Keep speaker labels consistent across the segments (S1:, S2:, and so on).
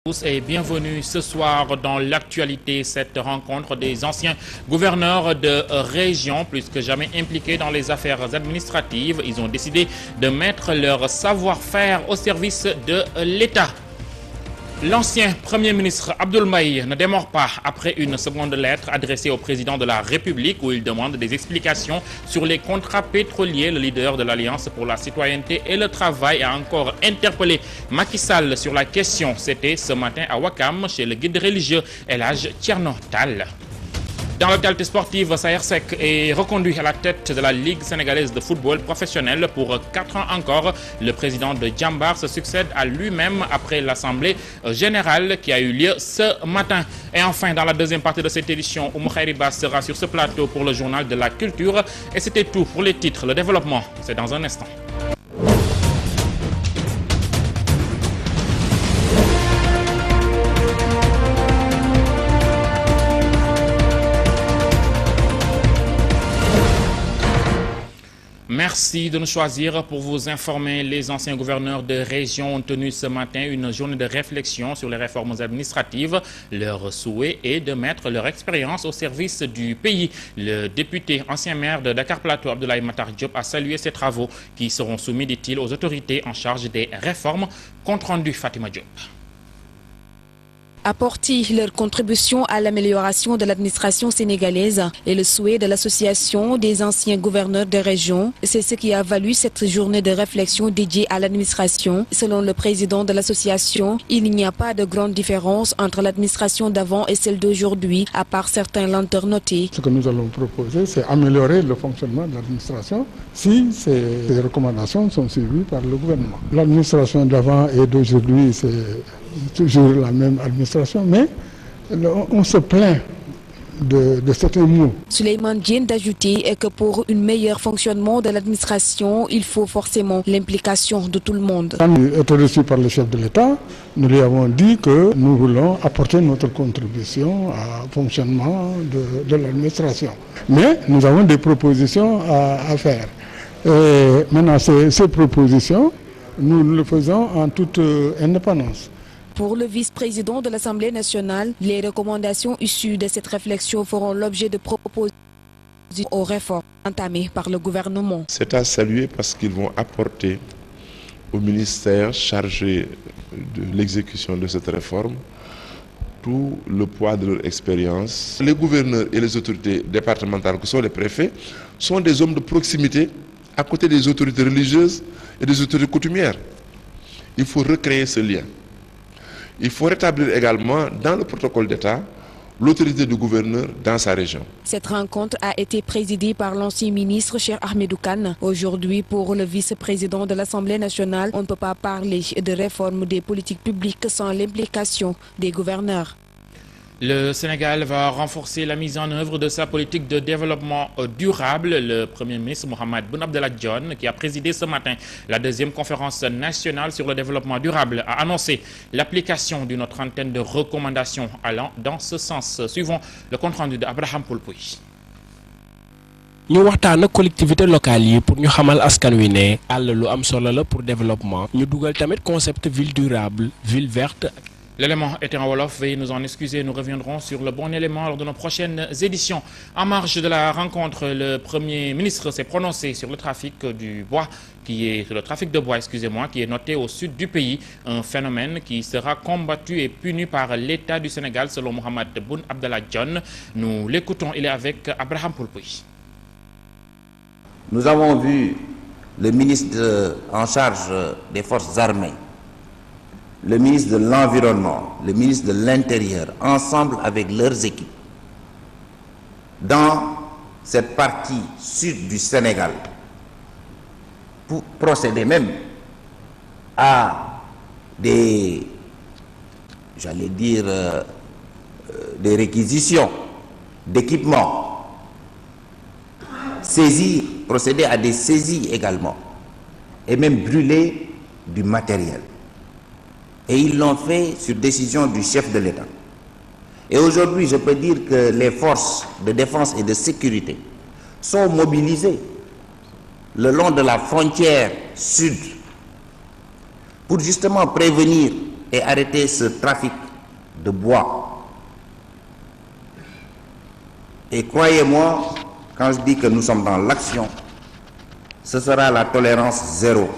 S1: Tous et bienvenue ce soir dans l'actualité. Cette rencontre des anciens gouverneurs de région, plus que jamais impliqués dans les affaires administratives, ils ont décidé de mettre leur savoir-faire au service de l'État. L'ancien Premier ministre Abdoul Mbaye ne démord pas après une seconde lettre adressée au président de la République où il demande des explications sur les contrats pétroliers. Le leader de l'Alliance pour la citoyenneté et le travail a encore interpellé Macky Sall sur la question. C'était ce matin à Ouakam chez le guide religieux El Hadj Thierno Tall. Dans l'actualité sportive, Saher Seck est reconduit à la tête de la Ligue sénégalaise de football professionnel pour 4 ans encore. Le président de Djambar se succède à lui-même après l'Assemblée générale qui a eu lieu ce matin. Et enfin, dans la deuxième partie de cette édition, Oumou Khairiba sera sur ce plateau pour le journal de la culture. Et c'était tout pour les titres. Le développement, c'est dans un instant. Merci de nous choisir pour vous informer. Les anciens gouverneurs de région ont tenu ce matin une journée de réflexion sur les réformes administratives. Leur souhait est de mettre leur expérience au service du pays. Le député ancien maire de Dakar Plateau, Abdoulaye Matar Diop, a salué ces travaux qui seront soumis, dit-il, aux autorités en charge des réformes. Compte rendu Fatima Diop.
S2: Apporter leur contribution à l'amélioration de l'administration sénégalaise et le souhait de l'association des anciens gouverneurs de région. C'est ce qui a valu cette journée de réflexion dédiée à l'administration. Selon le président de l'association, il n'y a pas de grande différence entre l'administration d'avant et celle d'aujourd'hui, à part certains lenteurs notées.
S3: Ce que nous allons proposer, c'est améliorer le fonctionnement de l'administration si ces recommandations sont suivies par le gouvernement. L'administration d'avant et d'aujourd'hui, c'est toujours la même administration, mais on se plaint de certains mots.
S2: Souleymane Diène d'ajouter que pour un meilleur fonctionnement de l'administration, il faut forcément l'implication de tout le monde.
S3: Quand nous avons été reçus par le chef de l'État, nous lui avons dit que nous voulons apporter notre contribution au fonctionnement de l'administration. Mais nous avons des propositions à faire. Et maintenant, ces propositions, nous le faisons en toute indépendance.
S2: Pour le vice-président de l'Assemblée nationale, les recommandations issues de cette réflexion feront l'objet de propositions aux réformes entamées par le gouvernement.
S4: C'est à saluer parce qu'ils vont apporter au ministère chargé de l'exécution de cette réforme tout le poids de leur expérience. Les gouverneurs et les autorités départementales, que sont les préfets, sont des hommes de proximité à côté des autorités religieuses et des autorités coutumières. Il faut recréer ce lien. Il faut rétablir également dans le protocole d'État l'autorité du gouverneur dans sa région.
S2: Cette rencontre a été présidée par l'ancien ministre Cheikh Ahmedou Kane. Aujourd'hui, pour le vice-président de l'Assemblée nationale, on ne peut pas parler de réforme des politiques publiques sans l'implication des gouverneurs.
S1: Le Sénégal va renforcer la mise en œuvre de sa politique de développement durable. Le Premier ministre Mohamed Boun Abdallah Dionne, qui a présidé ce matin la deuxième conférence nationale sur le développement durable, a annoncé l'application d'une trentaine de recommandations allant dans ce sens. Suivons le compte-rendu d'Abraham Poulpouy.
S5: ñu waxtaan ak collectivité locale yi pour ñu xamal askan wi ne àll lu am solo la pour développement ñu dugal tamit concept ville durable ville verte.
S1: L'élément était en Wolof, veuillez nous en excuser, nous reviendrons sur le bon élément lors de nos prochaines éditions. En marge de la rencontre, le Premier ministre s'est prononcé sur le trafic de bois, qui est noté au sud du pays, un phénomène qui sera combattu et puni par l'État du Sénégal selon Mohamed Boun Abdallah Dionne. Nous l'écoutons, il est avec Abraham Poulpouy.
S6: Nous avons vu le ministre en charge des forces armées, le ministre de l'Environnement, le ministre de l'Intérieur, ensemble avec leurs équipes, dans cette partie sud du Sénégal, pour procéder même à des, des réquisitions d'équipements, procéder à des saisies également, et même brûler du matériel. Et ils l'ont fait sur décision du chef de l'État. Et aujourd'hui, je peux dire que les forces de défense et de sécurité sont mobilisées le long de la frontière sud pour justement prévenir et arrêter ce trafic de bois. Et croyez-moi, quand je dis que nous sommes dans l'action, ce sera la tolérance zéro.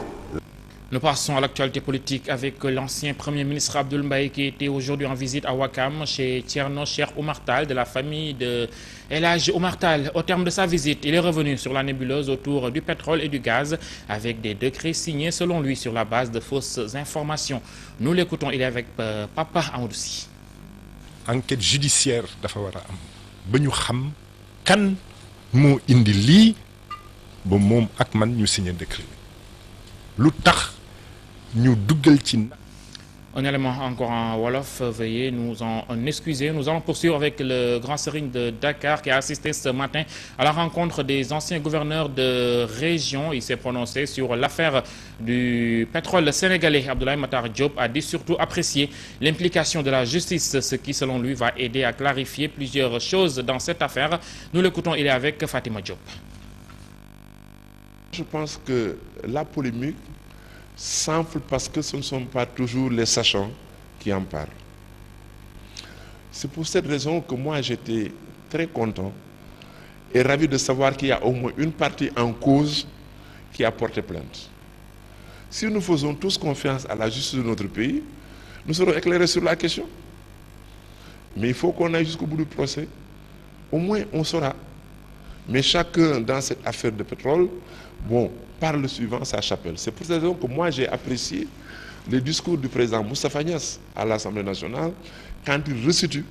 S1: Nous passons à l'actualité politique avec l'ancien Premier ministre Abdoul Mbaye qui était aujourd'hui en visite à Ouakam chez Thierno Cheikh Oumar Tall de la famille de El Hadj Oumar Tall. Au terme de sa visite, il est revenu sur la nébuleuse autour du pétrole et du gaz avec des décrets signés selon lui sur la base de fausses informations. Nous l'écoutons, il est avec Papa Amadou Sy.
S7: Enquête judiciaire dafa war a am ba ñu xam kan moo indi lii ba moom ak man ñu signé décret lu tax ñu duggal ci.
S1: Un élément encore en Wolof, veuillez nous en excuser. Nous allons poursuivre avec le grand serigne de Dakar qui a assisté ce matin à la rencontre des anciens gouverneurs de région. Il s'est prononcé sur l'affaire du pétrole sénégalais. Abdoulaye Matar Diop a dit surtout apprécier l'implication de la justice, ce qui selon lui va aider à clarifier plusieurs choses dans cette affaire. Nous l'écoutons, il est avec Fatima Diop.
S4: Je pense que la polémique s'enfle parce que ce ne sont pas toujours les sachants qui en parlent. C'est pour cette raison que moi j'étais très content et ravi de savoir qu'il y a au moins une partie en cause qui a porté plainte. Si nous faisons tous confiance à la justice de notre pays, nous serons éclairés sur la question. Mais il faut qu'on aille jusqu'au bout du procès. Au moins on saura. Mais chacun dans cette affaire de pétrole, parle suivant sa chapelle. C'est pour cette raison que moi j'ai apprécié le discours du président Moustapha Niasse à l'Assemblée nationale quand il resitue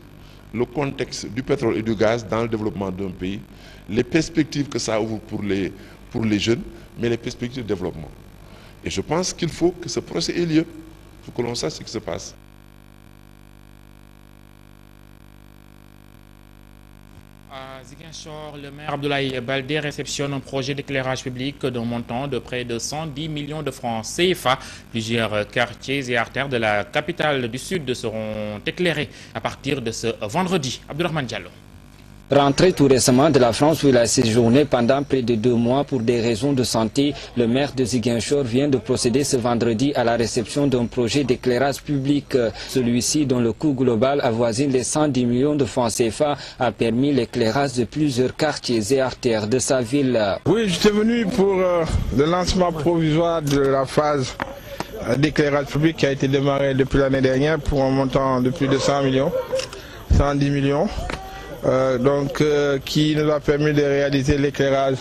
S4: le contexte du pétrole et du gaz dans le développement d'un pays, les perspectives que ça ouvre pour les jeunes, mais les perspectives de développement. Et je pense qu'il faut que ce procès ait lieu, il faut que l'on sache ce qui se passe.
S1: À Ziguinchor, le maire Abdoulaye Baldé réceptionne un projet d'éclairage public d'un montant de près de 110 millions de francs CFA. Plusieurs quartiers et artères de la capitale du Sud seront éclairés à partir de ce vendredi. Abdourahmane Diallo.
S8: Rentré tout récemment de la France où il a séjourné pendant près de 2 mois pour des raisons de santé, le maire de Ziguinchor vient de procéder ce vendredi à la réception d'un projet d'éclairage public. Celui-ci, dont le coût global avoisine les 110 millions de francs CFA, a permis l'éclairage de plusieurs quartiers et artères de sa ville.
S9: Oui, j'étais venu pour le lancement provisoire de la phase d'éclairage public qui a été démarré depuis l'année dernière pour un montant de plus de 100 millions, 110 millions. Qui nous a permis de réaliser l'éclairage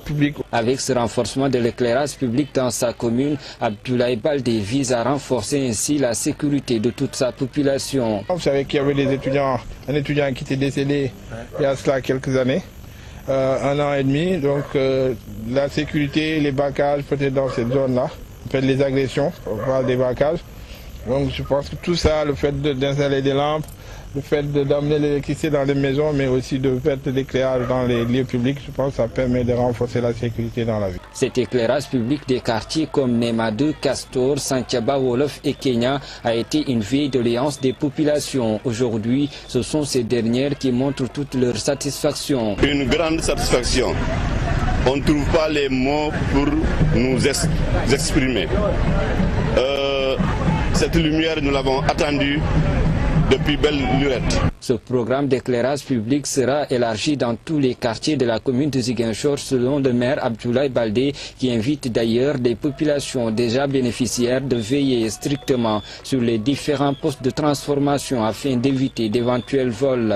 S9: public.
S8: Avec ce renforcement de l'éclairage public dans sa commune, Abdoulaye Baldé vise à renforcer ainsi la sécurité de toute sa population.
S9: Vous savez qu'il y avait un étudiant qui était décédé il y a cela quelques années, 1 an et demi. Donc la sécurité, les braquages peut-être dans cette zone-là, peut-être les agressions, on parle des braquages. Donc je pense que tout ça, le fait d'installer des lampes, le fait d'amener l'électricité dans les maisons, mais aussi de faire de l'éclairage dans les lieux publics, je pense que ça permet de renforcer la sécurité dans la ville.
S8: Cet éclairage public des quartiers comme Nema 2, Castor, Santhiaba, Wolof et Kenya a été une vieille doléance des populations. Aujourd'hui, ce sont ces dernières qui montrent toute leur satisfaction.
S10: Une grande satisfaction. On ne trouve pas les mots pour nous exprimer. Cette lumière, nous l'avons attendue depuis belle lurette.
S8: Ce programme d'éclairage public sera élargi dans tous les quartiers de la commune de Ziguinchor selon le maire Abdoulaye Baldé qui invite d'ailleurs les populations déjà bénéficiaires de veiller strictement sur les différents postes de transformation afin d'éviter d'éventuels vols.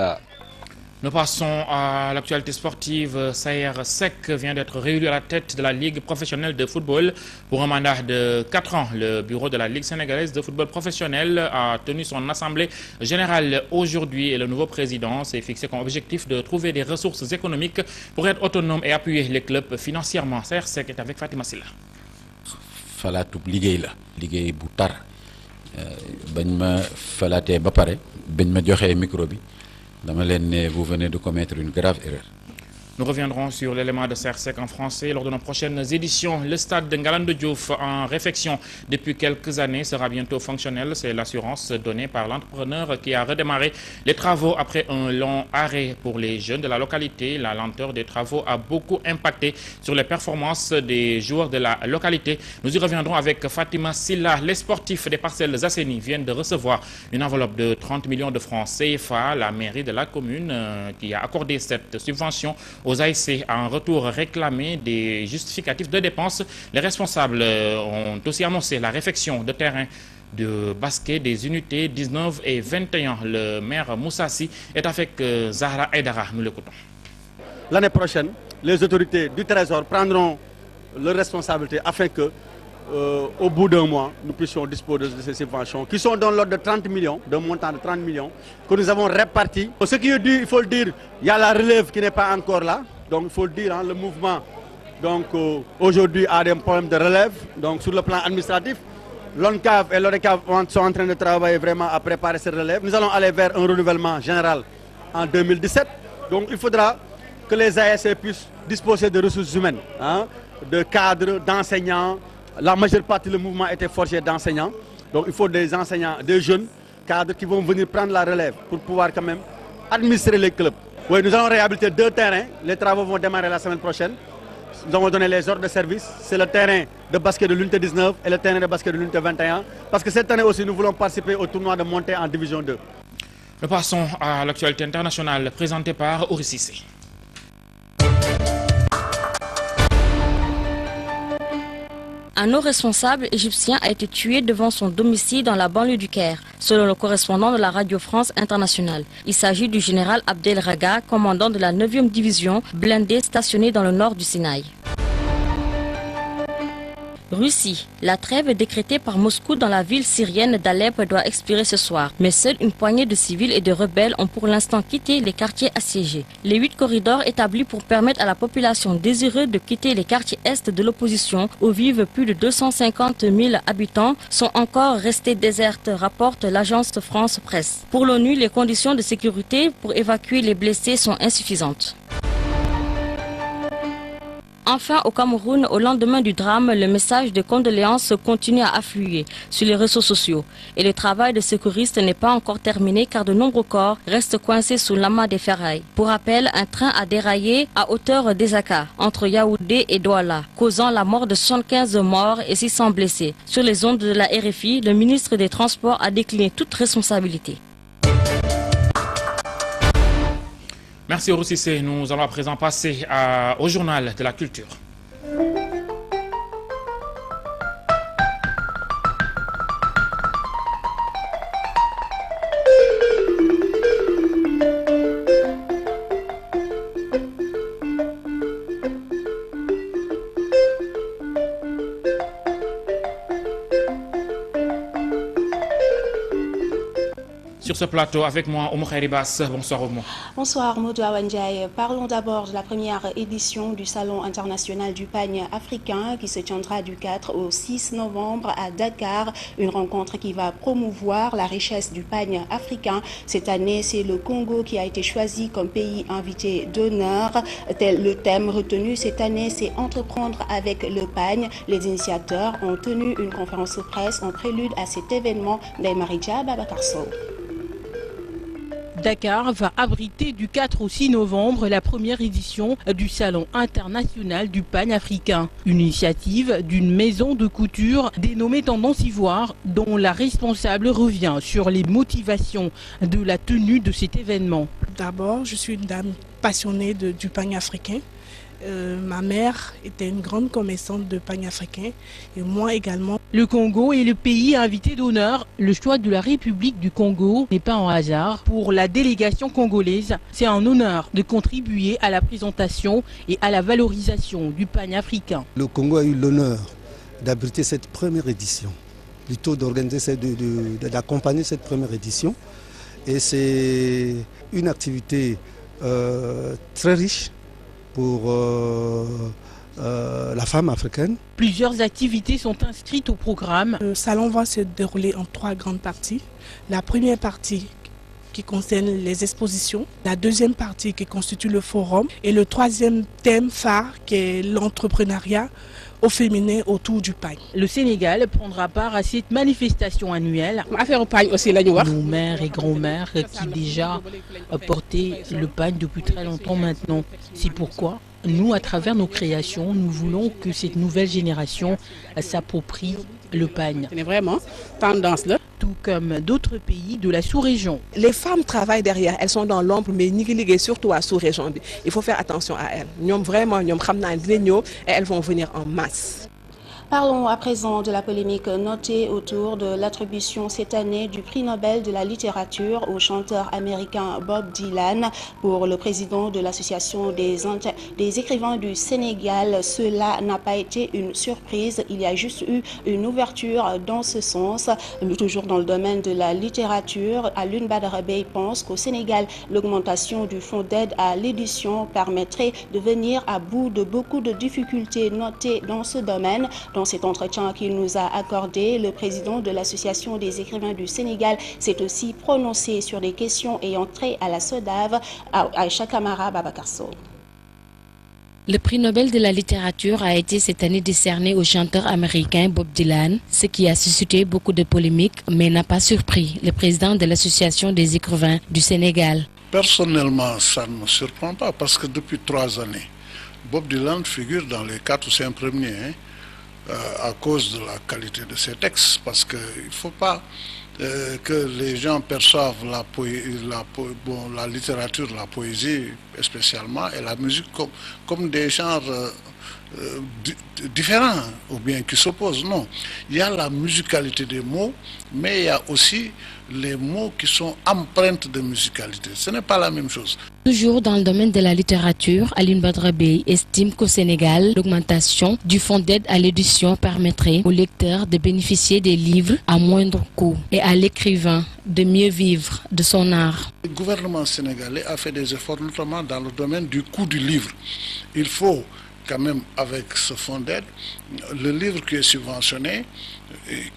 S1: Nous passons à l'actualité sportive. Saher Seck vient d'être réélu à la tête de la Ligue professionnelle de football pour un mandat de 4 ans. Le bureau de la Ligue sénégalaise de football professionnel a tenu son assemblée générale aujourd'hui et le nouveau président s'est fixé comme objectif de trouver des ressources économiques pour être autonome et appuyer les clubs financièrement. Saher Seck est avec Fatima Silla.
S11: Falaatub liggéey la liggéey bu tar bañ ma falaatee ba pare bañ ma joxee micro bi dama leen ne vous venez de commettre une grave erreur.
S1: Nous reviendrons sur l'élément de CRSEC en français lors de nos prochaines éditions. Le stade de Ngalandou Diouf en réfection depuis quelques années sera bientôt fonctionnel. C'est l'assurance donnée par l'entrepreneur qui a redémarré les travaux après un long arrêt pour les jeunes de la localité. La lenteur des travaux a beaucoup impacté sur les performances des joueurs de la localité. Nous y reviendrons avec Fatima Silla. Les sportifs des Parcelles Assainies viennent de recevoir une enveloppe de 30 millions de francs CFA. La mairie de la commune qui a accordé cette subvention aux ASC a en retour réclamé des justificatifs de dépenses. Les responsables ont aussi annoncé la réfection de terrain de basket des unités 19 et 21. Le maire Moussassi est avec Zahra Aydara. Nous l'écoutons.
S12: L'année prochaine, les autorités du Trésor prendront leurs responsabilités afin que, au bout d'un mois, nous puissions disposer de ces subventions qui sont dans l'ordre de 30 millions, d'un montant de 30 millions, que nous avons répartis. Ce qui est dit, il faut le dire, il y a la relève qui n'est pas encore là. Donc il faut le dire, le mouvement aujourd'hui a des problèmes de relève. Donc sur le plan administratif, l'ONCAV et l'ORECAV sont en train de travailler vraiment à préparer cette relève. Nous allons aller vers un renouvellement général en 2017. Donc il faudra que les ASC puissent disposer de ressources humaines, de cadres, d'enseignants. La majeure partie du mouvement était forgé d'enseignants. Donc il faut des enseignants, des jeunes cadres qui vont venir prendre la relève pour pouvoir quand même administrer les clubs. Oui, nous allons réhabiliter 2 terrains. Les travaux vont démarrer la semaine prochaine. Nous avons donné les ordres de service. C'est le terrain de basket de l'unité 19 et le terrain de basket de l'unité 21. Parce que cette année aussi, nous voulons participer au tournoi de montée en division 2.
S1: Nous passons à l'actualité internationale présentée par Ouri Cissé.
S13: Un haut responsable égyptien a été tué devant son domicile dans la banlieue du Caire, selon le correspondant de la Radio France Internationale. Il s'agit du général Abdel Raga, commandant de la 9e division blindée stationnée dans le nord du Sinaï. Russie. La trêve décrétée par Moscou dans la ville syrienne d'Alep doit expirer ce soir. Mais seule une poignée de civils et de rebelles ont pour l'instant quitté les quartiers assiégés. Les 8 corridors établis pour permettre à la population désireuse de quitter les quartiers est de l'opposition, où vivent plus de 250 000 habitants, sont encore restés désertes, rapporte l'agence France Presse. Pour l'ONU, les conditions de sécurité pour évacuer les blessés sont insuffisantes. Enfin, au Cameroun, au lendemain du drame, le message de condoléances continue à affluer sur les réseaux sociaux. Et le travail de secouriste n'est pas encore terminé car de nombreux corps restent coincés sous l'amas des ferrailles. Pour rappel, un train a déraillé à hauteur d'Ezaka, entre Yaoundé et Douala, causant la mort de 75 morts et 600 blessés. Sur les ondes de la RFI, le ministre des Transports a décliné toute responsabilité.
S1: Merci Ouri Cissé. Nous allons à présent passer au journal de la culture. Sur ce plateau, avec moi, Oumou Khairibas. Bonsoir Oumou.
S14: Bonsoir Modou Awandiaye. Parlons d'abord de la première édition du Salon international du pagne africain qui se tiendra du 4 au 6 novembre à Dakar. Une rencontre qui va promouvoir la richesse du pagne africain. Cette année, c'est le Congo qui a été choisi comme pays invité d'honneur. Le thème retenu cette année, c'est entreprendre avec le pagne. Les initiateurs ont tenu une conférence de presse en prélude à cet événement. Marie-Dia Babakarso.
S15: Dakar va abriter du 4 au 6 novembre la première édition du Salon international du pagne africain. Une initiative d'une maison de couture dénommée Tendance Ivoire dont la responsable revient sur les motivations de la tenue de cet événement.
S16: D'abord, je suis une dame passionnée du pagne africain. Ma mère était une grande commerçante de pagne africain et moi également.
S15: Le Congo est le pays invité d'honneur. Le choix de la République du Congo n'est pas un hasard. Pour la délégation congolaise, c'est un honneur de contribuer à la présentation et à la valorisation du pagne africain.
S17: Le Congo a eu l'honneur d'abriter cette première édition, plutôt d'organiser, d'accompagner cette première édition. Et c'est une activité très riche pour la femme africaine.
S15: Plusieurs activités sont inscrites au programme.
S16: Le salon va se dérouler en 3 grandes parties. La première partie qui concerne les expositions, la deuxième partie qui constitue le forum et le troisième thème phare qui est l'entrepreneuriat au féminin autour du pagne.
S15: Le Sénégal prendra part à cette manifestation annuelle. Nos mères et grands-mères qui déjà portaient le pagne depuis très longtemps maintenant. C'est pourquoi nous, à travers nos créations, nous voulons que cette nouvelle génération s'approprie le pagne.
S18: C'est vraiment tendance là.
S15: Tout comme d'autres pays de la sous-région.
S18: Les femmes travaillent derrière, elles sont dans l'ombre, mais surtout à la sous-région. Il faut faire attention à elles. Et elles vont venir en masse.
S14: Parlons à présent de la polémique notée autour de l'attribution cette année du prix Nobel de la littérature au chanteur américain Bob Dylan. Pour le président de l'association des écrivains du Sénégal, cela n'a pas été une surprise. Il y a juste eu une ouverture dans ce sens. Toujours dans le domaine de la littérature, Alioune Badara Bèye pense qu'au Sénégal, l'augmentation du fonds d'aide à l'édition permettrait de venir à bout de beaucoup de difficultés notées dans ce domaine. Dans cet entretien qu'il nous a accordé, le président de l'Association des écrivains du Sénégal s'est aussi prononcé sur des questions ayant trait à la SODAV, à Aïcha Kamara Babacar Sow.
S13: Le prix Nobel de la littérature a été cette année décerné au chanteur américain Bob Dylan, ce qui a suscité beaucoup de polémiques, mais n'a pas surpris le président de l'Association des écrivains du Sénégal.
S3: Personnellement, ça ne me surprend pas parce que depuis 3 années, Bob Dylan figure dans les 4 ou 5 premiers. À cause de la qualité de ses textes, parce qu'il ne faut pas que les gens perçoivent la littérature, la poésie spécialement, et la musique comme des genres différents, ou bien qui s'opposent. Non, il y a la musicalité des mots, mais il y a aussi les mots qui sont empreintes de musicalité. Ce n'est pas la même chose.
S13: Toujours dans le domaine de la littérature, Alioune Badara Bèye estime qu'au Sénégal, l'augmentation du fonds d'aide à l'édition permettrait aux lecteurs de bénéficier des livres à moindre coût et à l'écrivain de mieux vivre de son art.
S3: Le gouvernement sénégalais a fait des efforts, notamment dans le domaine du coût du livre. Il faut quand même, avec ce fonds d'aide, le livre qui est subventionné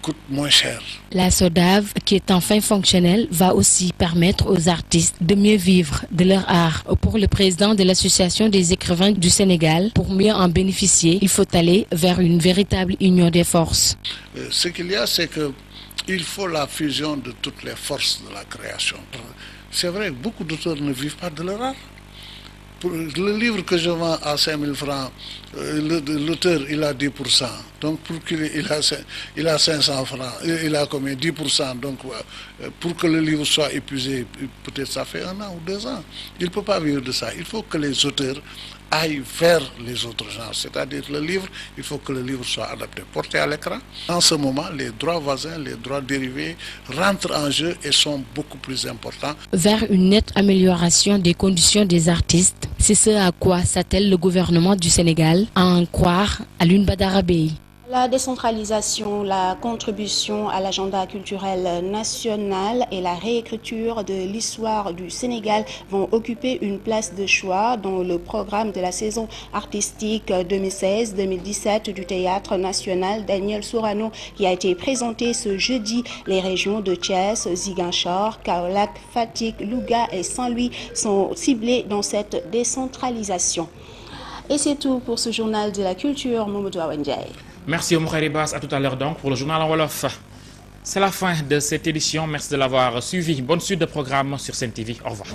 S3: coûte moins cher.
S13: La SODAV, qui est enfin fonctionnelle, va aussi permettre aux artistes de mieux vivre de leur art. Pour le président de l'Association des écrivains du Sénégal, pour mieux en bénéficier, il faut aller vers une véritable union des forces.
S3: Ce qu'il y a, c'est qu'il faut la fusion de toutes les forces de la création. C'est vrai, beaucoup d'auteurs ne vivent pas de leur art. Pour le livre que je vends à 5 000 francs, l'auteur il a 10%. Donc pour il a 500 francs, il a combien? 10%. Donc pour que le livre soit épuisé, peut-être ça fait 1 an ou 2 ans. Il ne peut pas vivre de ça. Il faut que les auteurs aillent vers les autres genres. C'est-à-dire le livre, il faut que le livre soit adapté, porté à l'écran. En ce moment, les droits voisins, les droits dérivés rentrent en jeu et sont beaucoup plus importants.
S13: Vers une nette amélioration des conditions des artistes, c'est ce à quoi s'attelle le gouvernement du Sénégal, à en croire Alioune Badara Bèye.
S14: La décentralisation, la contribution à l'agenda culturel national et la réécriture de l'histoire du Sénégal vont occuper une place de choix dans le programme de la saison artistique 2016-2017 du Théâtre national Daniel Sorano qui a été présenté ce jeudi. Les régions de Thiès, Ziguinchor, Kaolack, Fatick, Louga et Saint-Louis sont ciblées dans cette décentralisation. Et c'est tout pour ce journal de la culture. Mamadou Awandiaye.
S1: Merci Oumou Kharibas, à tout à l'heure donc pour le journal en Wolof. C'est la fin de cette édition, merci de l'avoir suivi. Bonne suite de programme sur Sen TV, au revoir.